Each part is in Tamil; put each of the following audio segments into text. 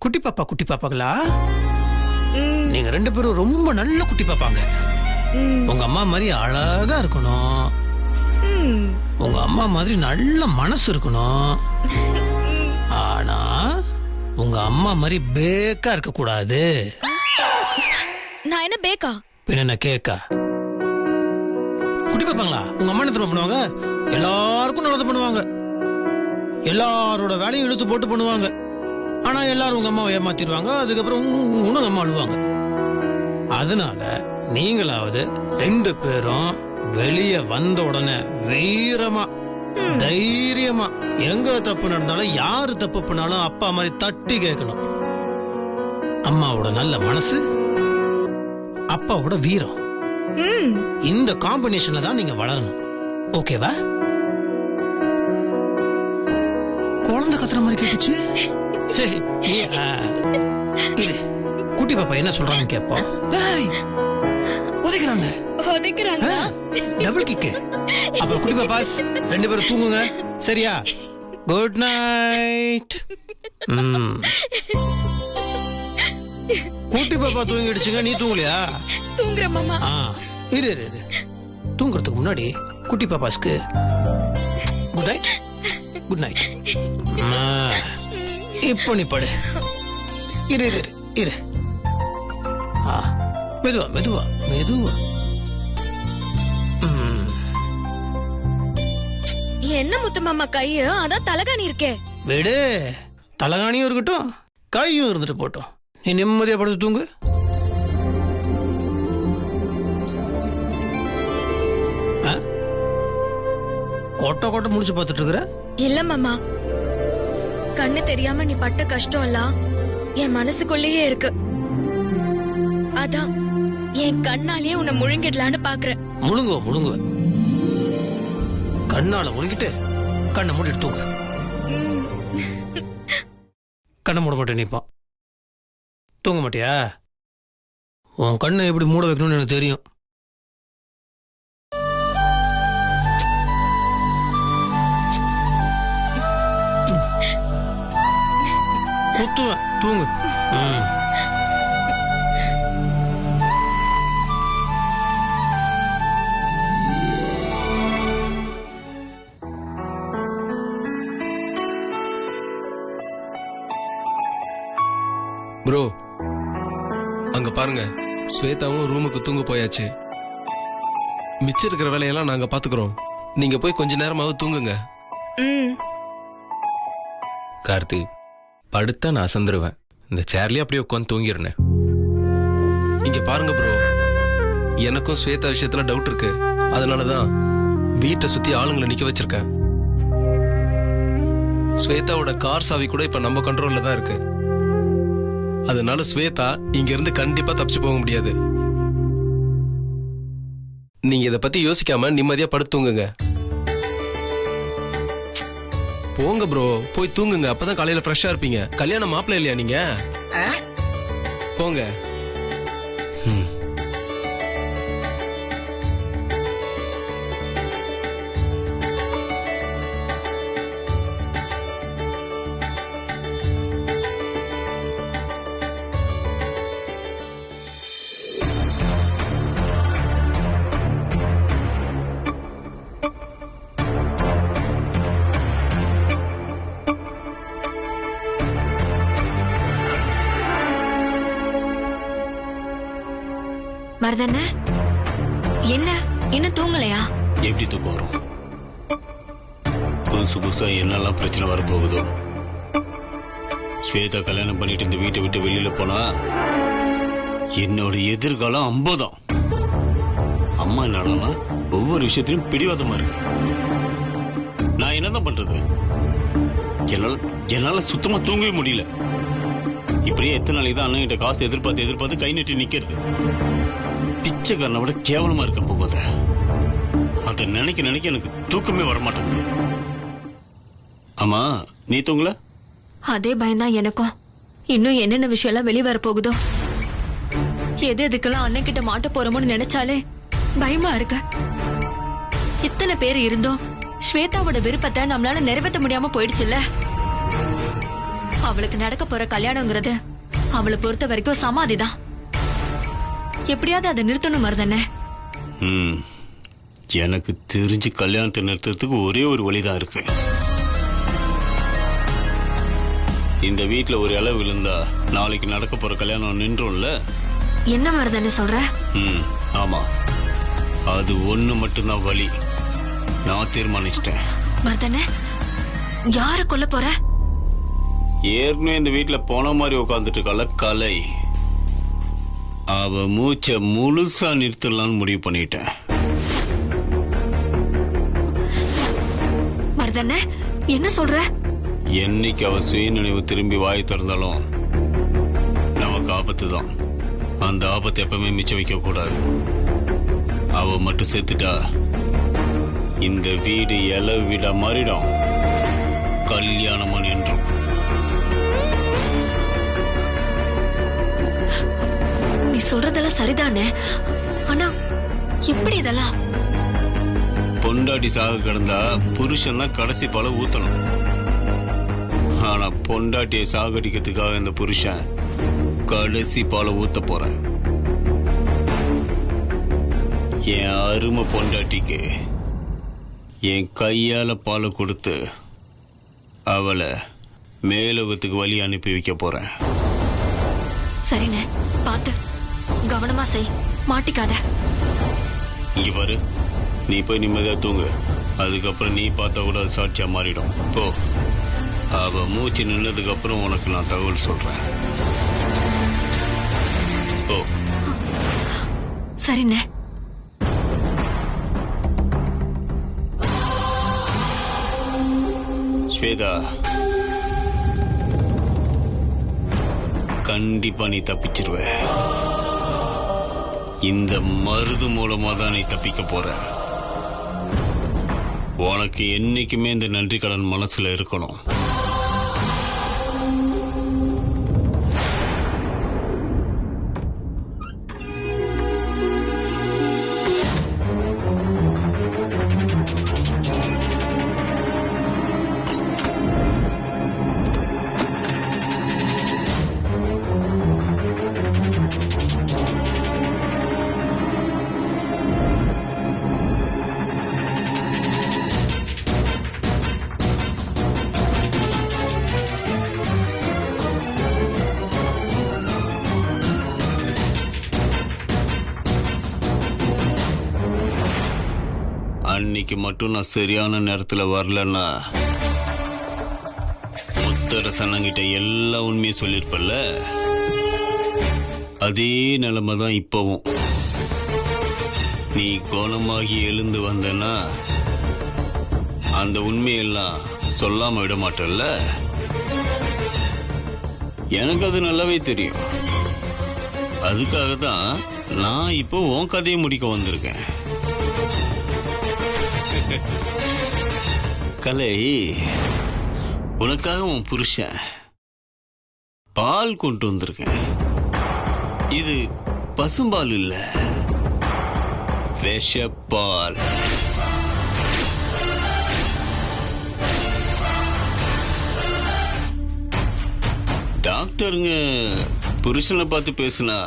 குட்டி பாப்பாங்களா? நீங்க 2 பேரும் ரொம்ப நல்ல குட்டி பாப்பாங்க. உங்க அம்மா மாதிரி அழகா இருக்கணும். உங்க அம்மா மாதிரி நல்ல மனசு இருக்கணும். ஆனா உங்க அம்மா மாதிரி பேக்கா இருக்க கூடாது. நான் என்ன பேக்கா? பின்ன கேக்கா? குட்டி பாப்பாங்களா உங்க அம்மா என்ன பண்ணுவாங்க? எல்லாருக்கும் நல்லது பண்ணுவாங்க. எல்லாரோட வேலையும் இழுத்து போட்டு பண்ணுவாங்க. ஆனா எல்லாரும் உங்க அம்மாவை ஏமாத்திடுவாங்க. அதுக்கப்புறம் உங்க அம்மா அழுவாங்க. அதனால நீங்களாவது 2 பேரும் வெளியே வந்த உடனே வீரமா தைரியமா எங்க தப்பு நடந்தாலும் யாரு தப்பு பண்ணாலும் அப்பா மாதிரி தட்டி கேட்கணும். அம்மாவோட நல்ல மனசு, அப்பாவோட வீரம், இந்த காம்பினேஷன்ல தான் நீங்க வளரணும். ஓகேவா? குழந்தை கத்துற மாதிரி கேட்டுச்சு. குட்டி பாப்பா என்ன சொல்றாங்க கேப்போம். உதைக்கிறாங்க. Double kick. அப்புறம் குட்டி பாப்பாஸ் 2 பேரும் தூங்குங்க. சரியா? Good night. குட்டி பாப்பா தூங்கிடுச்சுங்க. நீ தூங்கலையா? தூங்குற மாமா. இரு. தூங்குறதுக்கு முன்னாடி குட்டி பாப்பாஸ்க்கு குட் நைட். Good night. இப்போ நீ படு. இரு. மெதுவா. என்ன முத்து மாமா கைய? அதான் தலகாணி இருக்கே. விடு. தலகாணியும் இருக்கட்டும், கையும் இருந்துட்டு போட்டோம். நீ நிம்மதியா படுத்து தூங்கு. கொட்டை முடிச்சு பார்த்துட்டு இருக்கிற? இல்ல மாமா, கண்ணு தெரியாம நீ பட்ட கஷ்டம் எல்லாம் என் மனசுக்குள்ளேயே இருக்கு. அதான் என் கண்ணாலேயே உன்னை முழுங்கிடலான்னு பாக்குறேன். முழுங்குவ. கண்ணால முழுங்கிட்டு கண்ணை மூடிட்டு தூங்கு. கண்ணை மூட மாட்டேன். நீப்பா தூங்க மாட்டியா? உன் கண்ணை எப்படி மூட வைக்கணும்னு எனக்கு தெரியும். குத்துவேன். தூங்கு. ப்ரோ, அங்க பாருங்க, ஸ்வேதாவும் ரூமுக்கு தூங்க போயாச்சு. மிச்சம் இருக்கிற வேலையெல்லாம் நாங்க பாத்துக்கிறோம். நீங்க போய் கொஞ்ச நேரமாவது தூங்குங்க. கார்த்தி, படுத்தா நான் அசந்துருவேன். இந்த சேர்லயே அப்படியே உட்காந்து தூங்கிடுறேன். இங்க பாருங்க ப்ரோ, எனக்கும் ஸ்வேதா விஷயத்துல டவுட் இருக்கு. அதனாலதான் வீட்டை சுத்தி ஆளுங்களை நிக்க வச்சிருக்கேன். ஸ்வேதாவோட கார் சாவி கூட இப்ப நம்ம கண்ட்ரோல்ல தான் இருக்கு. அதனால ஸ்வேதா இங்க இருந்து கண்டிப்பா தப்பிச்சு போக முடியாது. நீங்க இத பத்தி யோசிக்காம நிம்மதியா படுத்துங்க. போங்க ப்ரோ, போய் தூங்குங்க. அப்பதான் காலையில ஃப்ரெஷ்ஷா இருப்பீங்க. கல்யாண மாப்பிள்ளை இல்லையா நீங்க? போங்க. மருதண்ண, என்ன இன்னும் தூங்கலையா? எப்படி தூக்கம் வரும்? புதுசா என்னெல்லாம் பிரச்சனை வரப்போகுதோ. ஸ்வேதா கல்யாணம் பண்ணிட்டு இந்த வீட்டை விட்டு வெளியில போனா என்னோட எதிர்காலம் அம்பதான். அம்மா என்னன்னா ஒவ்வொரு விஷயத்திலும் பிடிவாதமா இருக்கு. நான் என்னதான் பண்றது? என்னால சுத்தமா தூங்கவே முடியல. இப்படியே எத்தனை நாளைக்கு தான் அண்ணன் கிட்ட காசு எதிர்பார்த்து கை நீட்டி நிக்கிறது. பிச்சைக்காரனை விட கேவலமா இருக்க போகுத. அதை நினைக்க எனக்கு தூக்கமே வரமாட்டேங்குது. ஆமா, நீ தூங்கல? அதே பயம்தான் எனக்கும். இன்னும் என்னென்ன விஷயம் எல்லாம் வெளியே வர போகுதோ. எதுக்கெல்லாம் அண்ணன் கிட்ட மாட்ட போறோமோன்னு நினைச்சாலே பயமா இருக்கு. இத்தனை பேர் இருந்தோம் ஸ்வேதாவோட விருப்பத்தை நம்மளால நிறைவேற்ற முடியாம போயிடுச்சுல்ல. அவளுக்கு நடக்க போற கல்யாணங்கிறது அவளை பொறுத்த வரைக்கும் சமாதிதான். எப்படியாவது அதை நிறுத்தணும் மருதண்ணே. எனக்கு தெரிஞ்சு கல்யாணத்தை நிறுத்துறதுக்கு ஒரே ஒரு வழிதான் இருக்கு. இந்த வீட்டுல ஒரு இலை விழுந்தா நாளைக்கு நடக்க போற கல்யாணம் நின்றும்ல. என்ன மருதண்ணே சொல்ற? ஆமா, அது ஒண்ணு மட்டும்தான் வழி. நான் தீர்மானிச்சிட்டேன். மருதண்ணே, யார கொல்ல போற? ஏற்கனவே இந்த வீட்டுல போன மாதிரி உட்காந்துட்டு இருக்கல கலை, அவ மூச்சை முழுசா நிறுத்தலான்னு முடிவு பண்ணிட்டேன். மருதண்ணே, என்ன சொல்ற? என்னைக்கு அவ சுயநினைவு திரும்பி வாய் திறந்தாலும் நமக்கு ஆபத்து தான். அந்த ஆபத்தை எப்பவுமே மிச்சம் வைக்க கூடாது. அவ மட்டும் செத்துட்டா இந்த வீடு இலை வீடா மாறிடும், கல்யாணமா நின்றும். நீ சொல்றதெல்லாம் சரிதானே, ஆனா எப்படி இதெல்லாம்? பொண்டாட்டி சாக கிடந்தா புருஷன் தான் கடைசி பால ஊத்தணும். ஆனா பொண்டாட்டியை சாகடிக்கிறதுக்காக இந்த புருஷன் கடைசி பால ஊத்த போறேன். என் அருமை பொண்டாட்டிக்கு என் கையால பாலை கொடுத்து அவளை மேலோகத்துக்கு வழி அனுப்பி வைக்க போறேன். சரிண்ணே, பாத்து கவனமா செய், மாட்டிக்காத. இங்க பாரு, நீ போய் நிம்மதியா தூங்கு. அதுக்கப்புறம் நீ பார்த்தா கூட அது சாட்சியா மாறிடும். போ, அவ மூச்சு நின்னதுக்கு அப்புறம் உனக்கு நான் தகவல் சொல்றேன். போ. சரிண்ணே. ஸ்வேதா, கண்டிப்பா நீ தப்பிச்சிருவ. இந்த மருது மூலமா தான் நீ தப்பிக்க போற. உனக்கு என்னைக்குமே இந்த நன்றி கடன் மனசுல இருக்கணும். அன்னைக்கு மட்டும் நான் சரியான நேரத்துல வரலன்னா முத்தரசனங்கிட்ட எல்லா உண்மையும் சொல்லிருப்பல்ல. அதே நிலைமை தான் இப்பவும். நீ குணமாகி எழுந்து வந்தனா அந்த உண்மையெல்லாம் சொல்லாம விட மாட்டல்ல. எனக்கு அது நல்லாவே தெரியும். அதுக்காக தான் நான் இப்போ உன் கதையை முடிக்க வந்திருக்கேன். கலை, உனக்காக உன் புருஷன் பால் கொண்டு வந்திருக்கேன். இது பசும்பால் இல்ல, விஷப்பால். டாக்டருங்க புருஷனை பார்த்து பேசுனா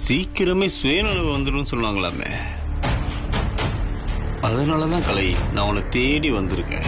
சீக்கிரமே சுயநலவு வந்துடும் சொன்னாங்களாமே. அதனாலதான் கலை, நான் உன்னை தேடி வந்திருக்கேன்.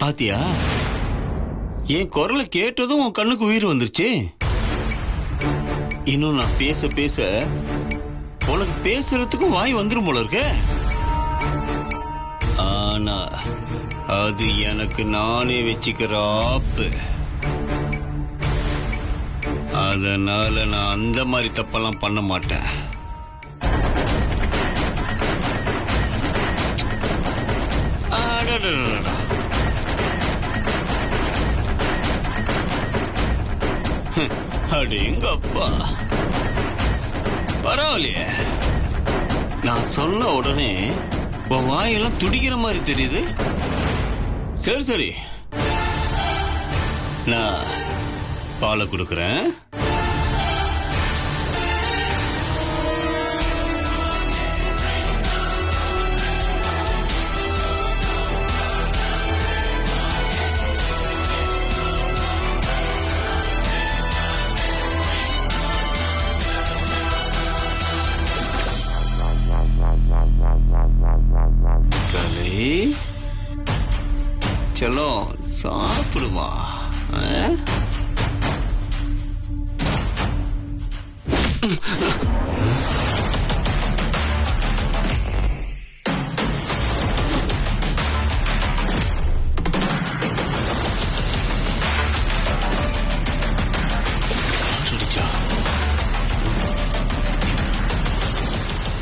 பாத்தியா, என் குரலை கேட்டதும் உன் கண்ணுக்கு உயிர் வந்துருச்சு. இன்னும் நான் பேச பேச உனக்கு பேசுறதுக்கும் வாய் வந்துரும் போல இருக்க. ஆனா அது எனக்கு நானே வச்சுக்கிற ஆப்பு. அதனால நான் அந்த மாதிரி தப்பெல்லாம் பண்ண மாட்டேன். அடேங்க அப்பா, பரவாயில்லையே. நான் சொன்ன உடனே உன் வாயெல்லாம் துடிக்கிற மாதிரி தெரியுது. சரி சரி, நான் பாலை கொடுக்குறேன். செல்லம் சாப்பிடுமா?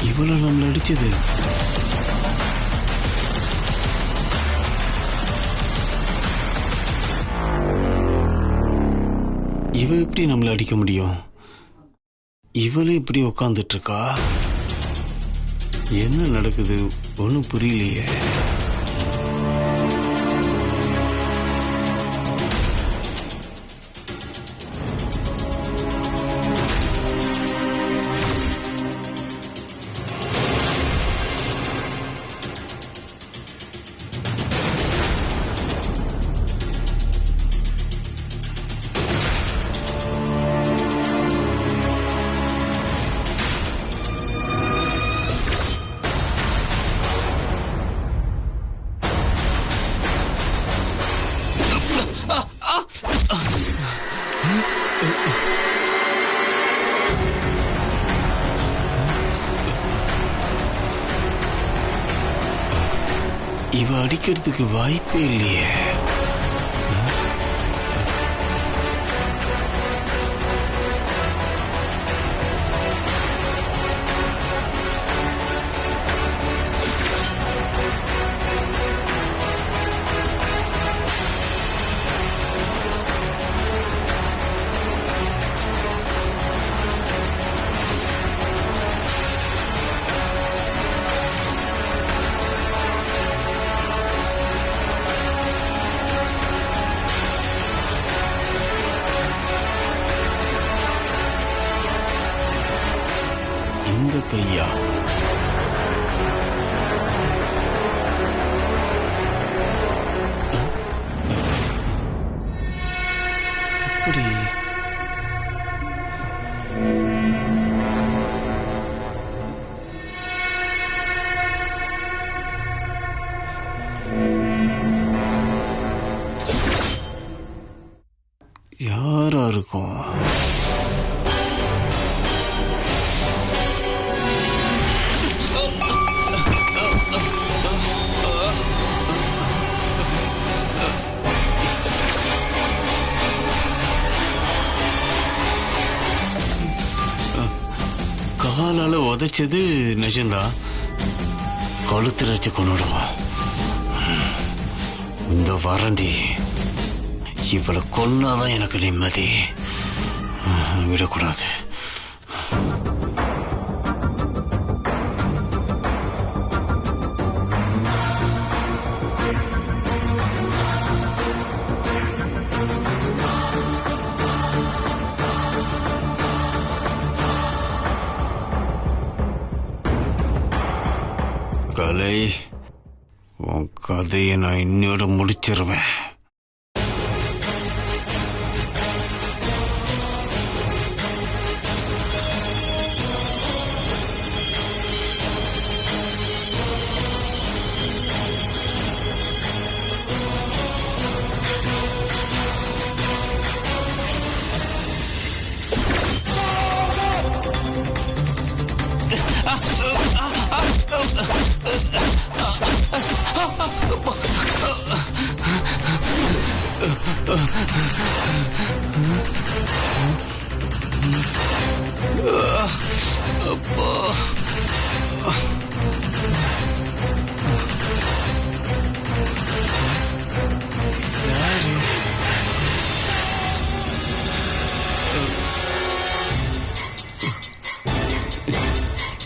இவ்வளவு நம்மள அடிச்சது? இவ எப்படி நம்மள அடிக்க முடியும்? இவளே இப்படி உக்காந்துட்டு இருக்கா. என்ன நடக்குது ஒன்னும் புரியலையே. இவ அடிக்கிறதுக்கு வாய்ப்பே இல்லையே. இந்த கையா? எப்படி? யாரா இருக்கும்? காலால உதைச்சது நிஜம்தான். கழுத்து வச்சு கொண்டுடுவோம். இந்த வரண்டி இவளை கொன்னாதான் எனக்கு நிம்மதி. விடக்கூடாது. கலை, உன் கதையை நான் இன்னோட முடிச்சிருவேன்.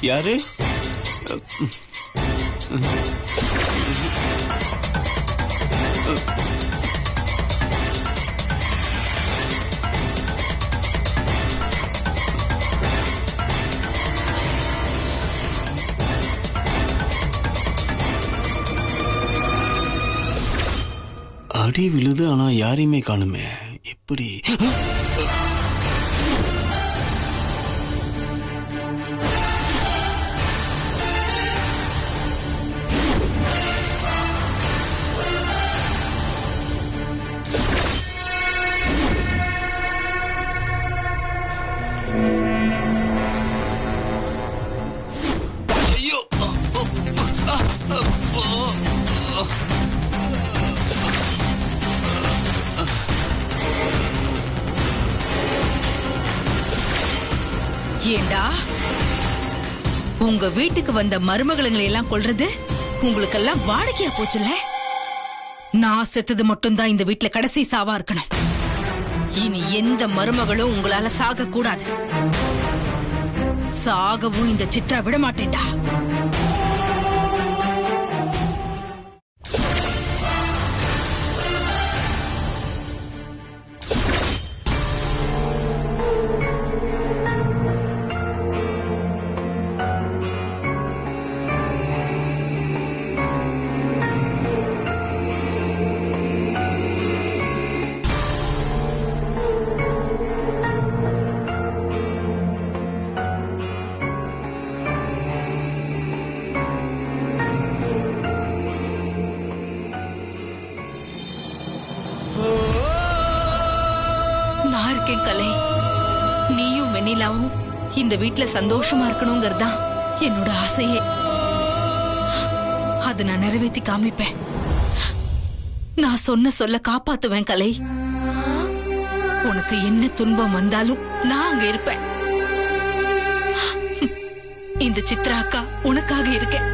யாரு? அடி விழுது, ஆனா யாரையுமே காணுமே. எப்படி? ஏண்டா உங்க வீட்டுக்கு வந்த மருமகளுங்களை எல்லாம் கொல்றது உங்களுக்கெல்லாம் வாடிக்கையா போச்சுல்ல? நான் செத்தது மட்டும்தான் இந்த வீட்டுல கடைசி சாவா இருக்கணும். இனி எந்த மருமகளும் உங்களால சாக கூடாது. சாகவும் இந்த சித்ரா விட மாட்டேன்டா. நான் இருக்கேன் கலை. நீயும் வெண்ணிலாவும் இந்த வீட்டுல சந்தோஷமா இருக்கணுங்கிறதா என்னோட ஆசையே. அதை நான் நிறைவேற்றி காமிப்பேன். நான் சொன்ன சொல்ல காப்பாத்துவேன் கலை. உனக்கு என்ன துன்பம் வந்தாலும் நான் அங்க இருப்பேன். இந்த சித்ரா அக்கா உனக்காக இருக்கேன்.